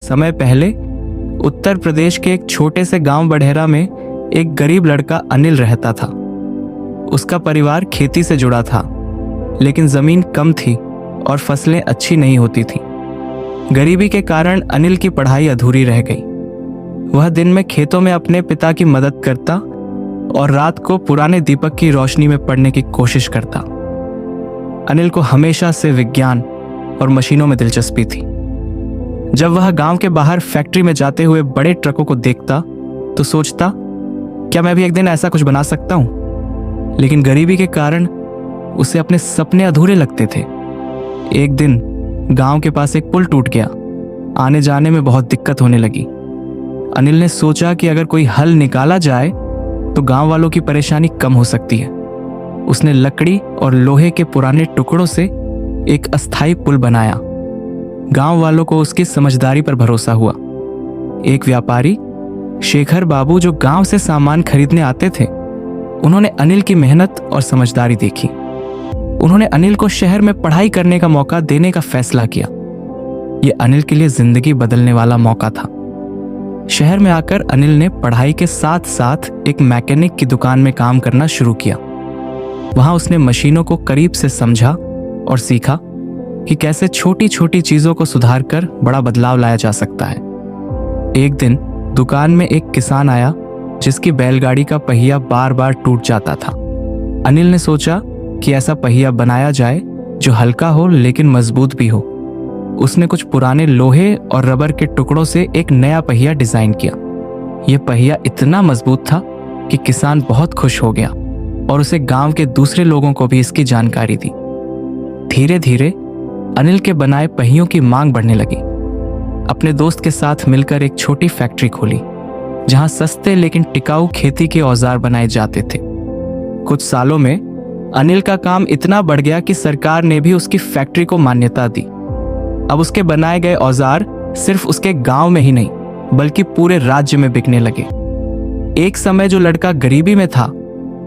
समय पहले उत्तर प्रदेश के एक छोटे से गांव बड़ेरा में एक गरीब लड़का अनिल रहता था। उसका परिवार खेती से जुड़ा था, लेकिन जमीन कम थी और फसलें अच्छी नहीं होती थीं। गरीबी के कारण अनिल की पढ़ाई अधूरी रह गई। वह दिन में खेतों में अपने पिता की मदद करता और रात को पुराने दीपक की रोशनी में पढ़ने की कोशिश करता। अनिल को हमेशा से विज्ञान और मशीनों में दिलचस्पी थी। जब वह गांव के बाहर फैक्ट्री में जाते हुए बड़े ट्रकों को देखता तो सोचता, क्या मैं भी एक दिन ऐसा कुछ बना सकता हूं? लेकिन गरीबी के कारण उसे अपने सपने अधूरे लगते थे। एक दिन गांव के पास एक पुल टूट गया। आने जाने में बहुत दिक्कत होने लगी। अनिल ने सोचा कि अगर कोई हल निकाला जाए तो गांव वालों की परेशानी कम हो सकती है। उसने लकड़ी और लोहे के पुराने टुकड़ों से एक अस्थायी पुल बनाया। गांव वालों को उसकी समझदारी पर भरोसा हुआ। एक व्यापारी शेखर बाबू जो गांव से सामान खरीदने आते थे, उन्होंने अनिल की मेहनत और समझदारी देखी। उन्होंने अनिल को शहर में पढ़ाई करने का मौका देने का फैसला किया। यह अनिल के लिए जिंदगी बदलने वाला मौका था। शहर में आकर अनिल ने पढ़ाई के साथ साथ एक मैकेनिक की दुकान में काम करना शुरू किया। वहां उसने मशीनों को करीब से समझा और सीखा कि कैसे छोटी छोटी चीजों को सुधारकर बड़ा बदलाव लाया जा सकता है। एक दिन दुकान में एक किसान आया जिसकी बैलगाड़ी का पहिया बार बार टूट जाता था। अनिल ने सोचा कि ऐसा पहिया बनाया जाए जो हल्का हो लेकिन मजबूत भी हो। उसने कुछ पुराने लोहे और रबर के टुकड़ों से एक नया पहिया डिजाइन किया। यह पहिया इतना मजबूत था कि किसान बहुत खुश हो गया और उसे गांव के दूसरे लोगों को भी इसकी जानकारी दी। धीरे धीरे अनिल के बनाए पहियों की मांग बढ़ने लगी। अपने दोस्त के साथ मिलकर एक छोटी फैक्ट्री खोली जहां सस्ते लेकिन टिकाऊ खेती के औजार बनाए जाते थे। कुछ सालों में अनिल का काम इतना बढ़ गया कि सरकार ने भी उसकी फैक्ट्री को मान्यता दी। अब उसके बनाए गए औजार सिर्फ उसके गांव में ही नहीं बल्कि पूरे राज्य में बिकने लगे। एक समय जो लड़का गरीबी में था,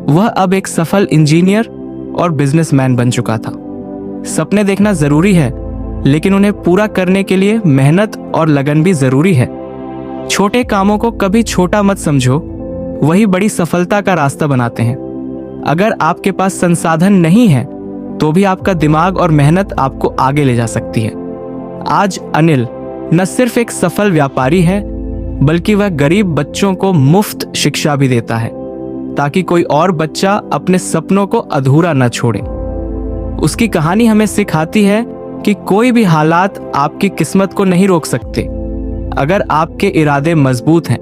वह अब एक सफल इंजीनियर और बिजनेसमैन बन चुका था। सपने देखना जरूरी है, लेकिन उन्हें पूरा करने के लिए मेहनत और लगन भी जरूरी है। छोटे कामों को कभी छोटा मत समझो, वही बड़ी सफलता का रास्ता बनाते हैं। अगर आपके पास संसाधन नहीं है तो भी आपका दिमाग और मेहनत आपको आगे ले जा सकती है। आज अनिल न सिर्फ एक सफल व्यापारी है, बल्कि वह गरीब बच्चों को मुफ्त शिक्षा भी देता है ताकि कोई और बच्चा अपने सपनों को अधूरा न छोड़े। उसकी कहानी हमें सिखाती है कि कोई भी हालात आपकी किस्मत को नहीं रोक सकते, अगर आपके इरादे मजबूत हैं।